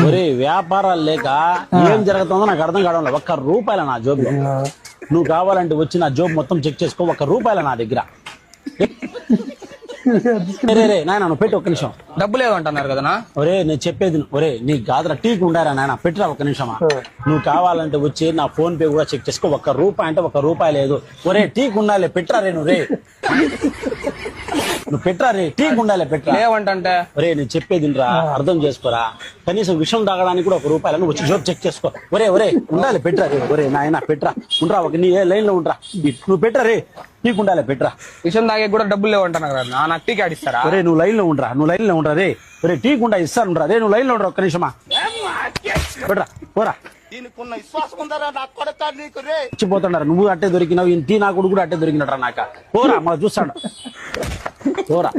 ఒరే వ్యాపారాలు లేక ఏం జరుగుతుందో నాకు అర్థం కావడం లేదు. ₹1 నా జోబులో. నువ్వు కావాలంటే వచ్చి నా జోబు మొత్తం చెక్ చేసుకో. ₹1 నా దగ్గర. రే నాయన నువ్వు పెట్టి ఒక్క నిమిషం. డబ్బులు ఏమంటున్నారు కదనా? ఒరే నేను చెప్పేది ఒరే నీ గాదర టీకి ఉండారా నాయన, పెట్టిరా ఒక్క నిమిషమా. నువ్వు కావాలంటే వచ్చి నా ఫోన్ పే కూడా చెక్ చేసుకో. ₹1 అంటే ₹1 లేదు. ఒరే టీకి ఉండాలి, పెట్టరా రే. నువ్వు నువ్వు పెట్టరా రే, టీకి ఉండాలి, పెట్టరా. ఏమంటే ఒరే నేను చెప్పేది రా, అర్థం చేసుకోరా. కనీసం విషయం తాగడానికి కూడా ₹1 నువ్వు వచ్చి జోబు చెక్ చేసుకో. ఒరే ఉండాలి, పెట్టరా రే. ఒరే నాయన పెట్టరా, ఉండరా ఒక నీ లైన్ లో ఉండరా. నువ్వు పెట్టరా రే, టీకి ఉండాలి, పెట్టరా. విషయం తాగే కూడా డబ్బులు లేవంటున్నారు కదా, నాకు టీకి ఆడిస్తారా? ఒరే నువ్వు లైన్ లో ఉండరా రే. ఒరే టీకి ఉండా ఇస్తాను రా రే. నువ్వు లైన్ లో ఉండరా ఒక్క నిమిషమా. పెట్టరా పోరా. ఇచ్చిపోతున్నారు. నువ్వు అట్టే దొరికినావు, టీ నా కొడుకు కూడా అట్టే దొరికినట్రా. నాక పోరా మళ్ళీ చూస్తాడు. పోరా.